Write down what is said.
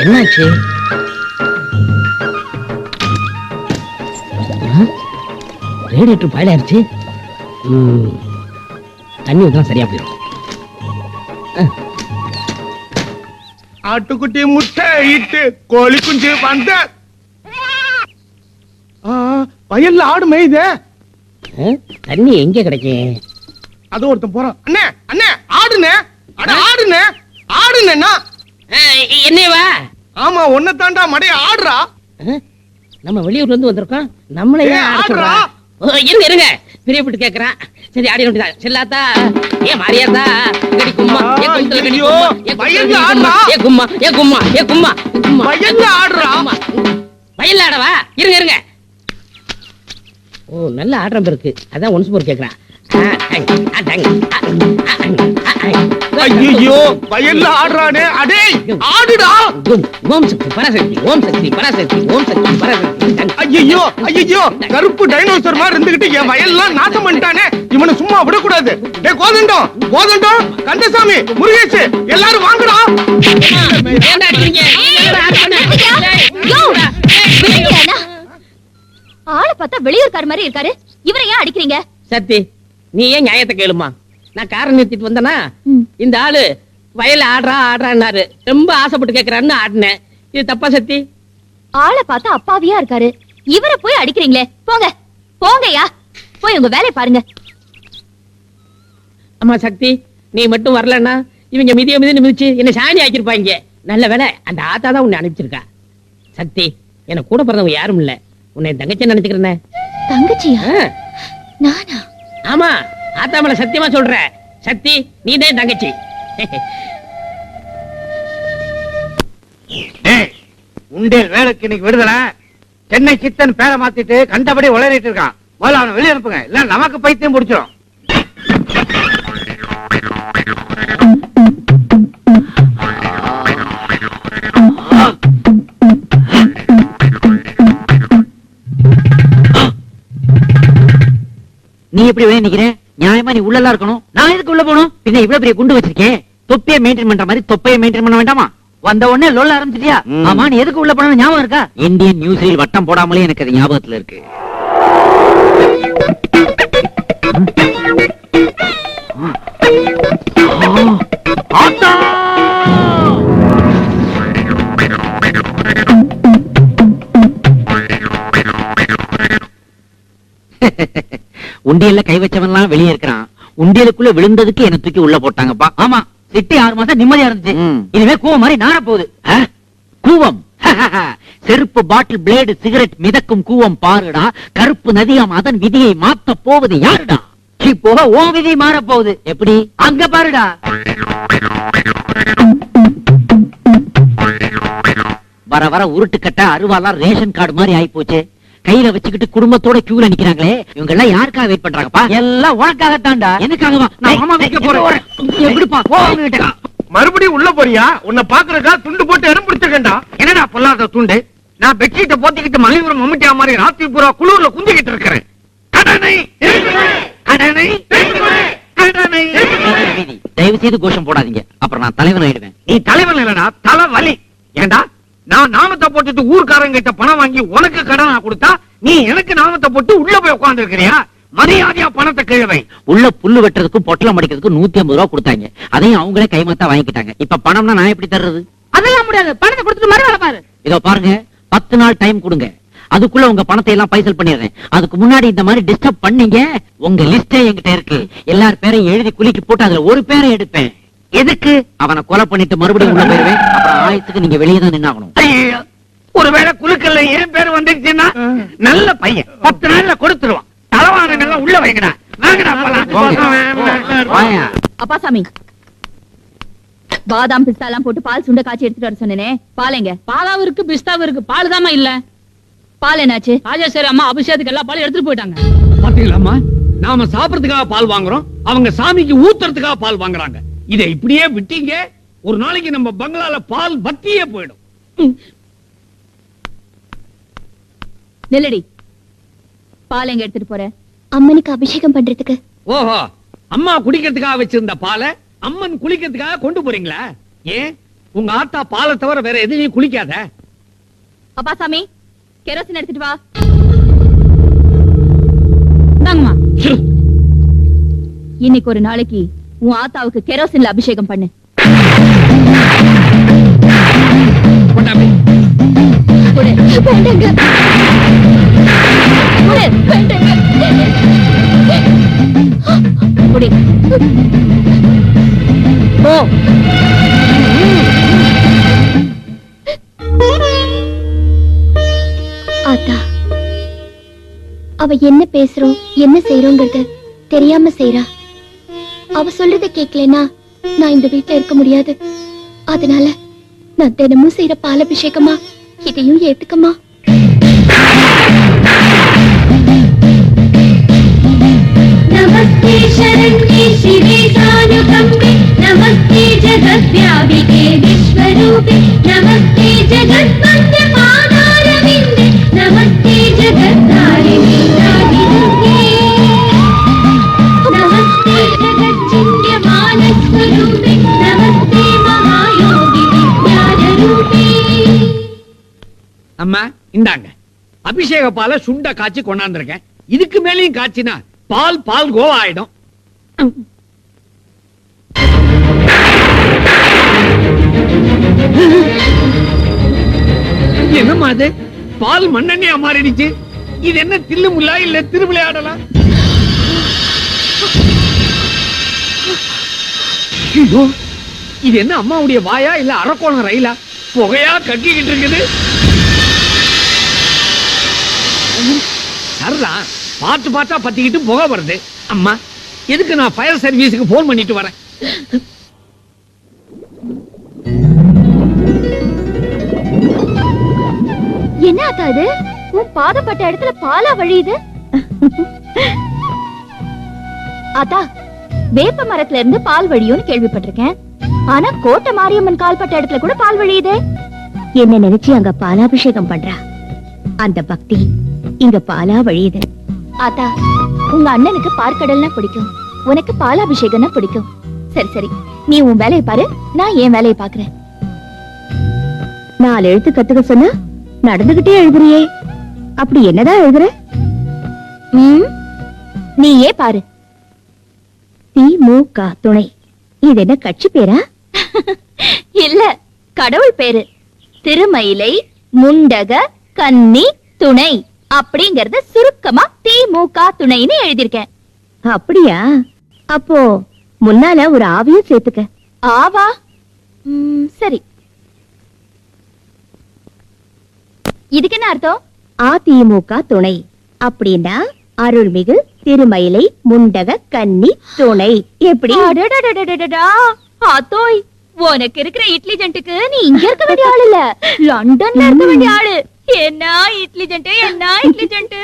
என்னாச்சு? Radiator boil ஆயிடுச்சு. தண்ணி ஊத்தலாம் சரியா போயிடும். ஆட்டுக்குட்டி முட்டை இட்டு கோழி குஞ்சு வந்த வயல்ல ஆடு மேயுதே. தண்ணி எங்க கிடைக்கும்? அது ஒருத்தன் போறான். அண்ணே அண்ணே ஆடுனே, அட ஆடுனே ஆடுனேன்னா என்னவா? ஆமா ஒன்ன தாண்டா மடைய ஆடுறா. நம்ம வெளியூர்ல இருந்து வந்திருக்கோம். நம்மளே ஆடுறா. இருங்க இருங்க, பிரியப்பட்டு கேக்குறான். சரி ஆடி நோட்டா செல்லாத்தா ஏ மாரியாதா கடி கும்மா ஏ கும்மா ஐயோ வயல்ல ஆடுறா. ஏ கும்மா ஏ கும்மா ஏ கும்மா வயல்ல ஆடுறா. வயல்ல ஆடவா? இருங்க இருங்க. ஓ நல்ல ஆடுறம் இருக்கு. அதான் ஒன்ஸ் மோர் கேக்குறான். ஐயோ வயல்ல ஆடுறானே. அடே ஆடுடா. ஓம் சக்தி பராசக்தி ஓம் சக்தி பராசக்தி ஓம் சக்தி பராசக்தி. ஐயோ ஐயோ கருப்பு டைனோசர் மாதிரி இருந்துகிட்டு என் வயல்லாம் நாசம் பண்ணிட்டானே. இவனை சும்மா விடக்கூடாது. டேய் கோதண்டம் கோதண்டம் கந்தசாமி முருகேஷ் எல்லாரும் வாங்கடா. ஆளை பார்த்தா வெளியூர்கார மாதிரி இருக்காரு. இவரை ஏன் அடிக்கிறீங்க? சத்தி நீ ஏன் நியாயத்தை கேளுமா? நான் காரை நிறுத்திட்டு வந்தனா இந்த ஆளு வயல்ல ஆடுறா ஆடுறான்னாரு. ரொம்ப ஆசைப்பட்டு கேக்குறான்னு ஆடினேன். இது தப்பா சத்தி? ஆளை பார்த்தா அப்பாவியா இருக்காரு. இவரை போய் அடிக்கிறீங்களே. போங்க போங்கயா, போய் உங்க வேலையை பாருங்க. அம்மா சக்தி நீ மட்டும் வரலன்னா இவங்க மிதிய மிதிச்சு என்ன சாணி ஆக்கிருப்பாங்க. நல்ல வேலை அந்த ஆத்தா தான் உன்னை அனுப்பிச்சிருக்கா. சக்தி எனக்கு கூட பிறந்தவங்க யாரும் இல்ல. உன்னை தங்கச்சி நினைச்சுக்கிறேன். தங்கச்சியா? நானா? ஆமா ஆத்தா மேல சத்தியமா சொல்ற. சக்தி நீ தான் தங்கச்சி. உண்டேல் வேலைக்கு இன்னைக்கு விடுதலை. சென்னை சித்தன் பேரை மாத்திட்டு கண்டபடி உளறிட்டு இருக்கான். முதல்ல அவனை வெளியே அனுப்புங்க, இல்ல நமக்கு பைத்தியம் முடிச்சிடும். நீ எப்படி வெளியே நிக்கிற? நியாயமா நீ உள்ளலாம் இருக்கணும். நான் எதுக்கு உள்ள போகணும்? பின்ன இவ்வளவு பெரிய குண்டு வச்சிருக்கேன். தொப்பியை மெயின்டைன் பண்ற மாதிரி தொப்பையை மெயின்டைன் பண்ண வேண்டாமா? வந்த உடனே லொல்ல ஆரம்பிச்சிட்டியா? ஆமா நீ எதுக்கு உள்ள போன ஞாபகம் இருக்கா? இந்தியன் நியூஸில் வட்டம் போடாமலே எனக்கு அது ஞாபகத்துல இருக்கு. உண்டியல்ல கை வச்சவன்லாம் வெளியே இருக்கிறான். உண்டியலுக்குள்ள விழுந்ததுக்கு என்ன தூக்கி உள்ள போட்டாங்கப்பா. ஆமா சிட்டி 6 மாசம் நிம்மதியா இருந்துச்சு. இனிமே கூவம் மாதிரி நார போகுது. கூவம் செருப்பு பாட்டில் பிளேடு சிகரெட் மிதக்கும் கூவம் பாருடா. கருப்பு நதியாம் அதன் விதியை மாத்த போவது யாருடா? இப்போ ஓ விதி மாற போகுது. எப்படி? அங்க பாருடா. வர வர உருட்டுக்கட்ட அருவாலாம் ரேஷன் கார்டு மாதிரி ஆயி போச்சு. கையில வச்சுக்கிட்டு குடும்பத்தோட கியூல நிக்கிறாங்களே, இவங்க எல்லாம் யாருக்காக வெயிட் பண்றாங்கப்பா? எல்லாம் உனக்காகத்தான்டா. எனக்காகவா? நான் மாமா வைக்க போறேன். எப்படிப்பா போங்க? மறுபடியும் உள்ள போறியா? உன்னை பாக்குறக்கா துண்டு போட்டு இடம் பிடிச்சிருக்கேன்டா. என்னடா பொல்லாத துண்டு? நான் பெட்ஷீட்டை போத்திக்கிட்டு மலையூர் மம்மிட்டியா மாதிரி ராத்திரி பூரா குளூர்ல குந்திக்கிட்டு இருக்கிறேன். கடனை கடனை கடனை. தயவு செய்து கோஷம் போடாதீங்க, அப்புறம் நான் தலைவன் ஆயிடுவேன். நீ தலைவன் இல்லடா, தலைவலி. ஏண்டா நான் நாமத்தை போட்டுட்டு ஊர்க்காரங்க கிட்ட பணம் வாங்கி உனக்கு கடனா கொடுத்தா நீ எனக்கு நாமத்தை போட்டு உள்ள போய் உட்கார்ந்து இருக்கிறியா? மரியாதையா பணத்தை கிழவை. உள்ள புல்லு வெட்டுறதுக்கும் பொட்டலம் அடிக்கிறதுக்கும் 150 ரூபா கொடுத்தாங்க. அதையும் அவங்களே கைமாத்தா வாங்கிக்கிட்டாங்க. இப்ப பணம்னா நான் எப்படி தர்றது? அதெல்லாம் முடியாது. பணத்தை கொடுத்துட்டு மறு வேலை பாரு. இதோ பாருங்க, 10 நாள் டைம் கொடுங்க. அதுக்குள்ள உங்க பணத்தை எல்லாம் பைசல் பண்ணிடுறேன். அதுக்கு முன்னாடி இந்த மாதிரி டிஸ்டர்ப் பண்ணீங்க, உங்க லிஸ்டே என்கிட்ட இருக்கு. எல்லார் பேரையும் எழுதி குலுக்கி போட்டு அதுல ஒரு பேரை எடுப்பேன். எதுக்கு? அவனை கொலை பண்ணிட்டு மறுபடியும் உள்ள போயிருவேன். அப்புறம் ஆயத்துக்கு நீங்க வெளியே தான் நின்னாகணும். ஒருவேளை குலுக்கல்ல என் பேர் வந்துருச்சுன்னா நல்ல பையன் 10 நாள்ல கொடுத்துருவான். தலைவானங்கள்லாம் உள்ள வைங்கடா. அப்பா சாமி, பாதாம் பிஸ்தா எல்லாம் போட்டு பால் சுண்ட காய்ச்சி எடுத்துட்டு வர சொன்னேனே, பாலைங்க? பாலாவும் இருக்கு பிஸ்தாவும் இருக்கு, பால் தாமா இல்ல. பால் என்னாச்சு? ராஜேஸ்வரி அம்மா அபிஷேகத்துக்கு எல்லா பாலும் எடுத்துட்டு போயிட்டாங்க. பாத்தீங்களாம்மா, நாம சாப்பிடறதுக்காக பால் வாங்குறோம், அவங்க சாமிக்கு ஊத்துறதுக்காக பால் வாங்குறாங்க. இதை இப்படியே விட்டீங்க, ஒரு நாளைக்கு நம்ம பங்களால பால் பத்தியே போயிடும். நெல்லடி, பால் எங்க எடுத்துட்டு போற? அம்மனுக்கு அபிஷேகம் பண்றதுக்கு. ஓஹோ, அம்மா குடிக்கிறதுக்காக வச்சிருந்த பாலை அம்மன் குளிக்கிறதுக்காக கொண்டு போறீங்களா? ஏன் உங்க ஆத்தா பாலை தவிர வேற எதுலயும் குளிக்காத. அப்பாசாமி கெரோசின் எடுத்துட்டு வா. தாங்கம்மா. இன்னைக்கு ஒரு நாளைக்கு உன் ஆத்தாவுக்கு கெரோசின்ல அபிஷேகம் பண்ணு. கொண்டாமே. குடு. வேண்டாங்க. குடு. வேண்டாங்க. குடி. போ. ஆத்தா, அவ என்ன பேசுறோம் என்ன செய்யறோங்கிறது தெரியாம செய்றா. அவ சொல்றத கேட்கலனா நான் இந்த வீட்டுல இருக்க முடியாது. அதனால நான் தினமும் செய்யற பாலாபிஷேகமா இதையும் ஏத்துக்கமா. नमस्ते शरण्ये शिवे सानुकम्पे नमस्ते जगद्व्यापिके विश्वरूपे नमस्ते जगद्वन्द्य पादारविन्दे नमस्ते जगद्धारिणे नादिदुर्गे नमस्ते जगच्चिन्त्य मानस्वरूपे नमस्ते महायोगि विज्ञानरूपे. அம்மா இந்தாங்க அபிஷேக பாலை சுண்ட காய்ச்சி கொண்டாந்துருக்கேன். இதுக்கு மேலேயும் காய்ச்சினா பால் பால் கோவா ஆயிடும். என்னம்மா அது பால் மண்ணெண்ணையா மாறிடுச்சு. இது என்ன தில்லு முல்லா இல்ல திருவிளையாடலாம்? ஐயோ, இது என்ன அம்மாவுடைய வாயா இல்ல அரக்கோணம் ரயிலா புகையா கக்கிக்கிட்டு இருக்குது. சரிதான், பார்த்து பார்த்தா பத்திக்கிட்டு புகை வருது. அம்மா எதுக்கு நான் ஃபயர் சர்வீஸுக்கு போன் பண்ணிட்டு வரேன். என்ன ஆத்தா இது? உன் பாதப்பட்ட இடத்துல பாலா வழியுது. ஆத்தா, வேப்ப மரத்துல இருந்து பால் வழியும்னு கேள்விப்பட்டிருக்கேன். ஆனா கோட்டை மாரியம்மன் கால்பட்ட இடத்துல கூட பால் வழியுதே. என்ன நினைச்சு அங்க பாலாபிஷேகம் பண்றா. அந்த பக்தி இங்க பாலா வழியுது. ஆத்தா, உங்க அண்ணனுக்கு பார்க்கடல்னா பிடிக்கும், உனக்கு பாலாபிஷேகம்னா பிடிக்கும். சரி சரி, நீ உன் வேலையை பாரு, நான் என் வேலையை பாக்குறேன். 4 எழுத்து கத்துக்க சொன்னா நடந்துகிட்டே எழுதுறியே, அப்படி என்னதான் எழுதுற? நீயே பாரு. திமுக துணை. இது என்ன கட்சி பேரா? இல்ல, கடவுள் பேரு. திருமயிலை முண்டக கன்னி துணை அப்படிங்கறத சுருக்கமா திமுக துணைன்னு எழுதியிருக்கேன். அப்படியா? அப்போ முன்னால ஒரு ஆவியும் சேர்த்துக்க. ஆவா? சரி. இதுக்கு என்ன அர்த்தம்? அதிமுக துணை அப்படின்னா அருள்மிகு திருமயிலை முண்டக கன்னி துணை. எப்படி? அத்தோய், உனக்கு இருக்கிற இட்லி ஜென்ட்டுக்கு நீ இங்க இருக்க வேண்டிய ஆள் இல்ல, லண்டன்ல இருக்க வேண்டிய ஆளு. என்ன இட்லி ஜென்ட், என்ன இட்லி ஜென்ட்.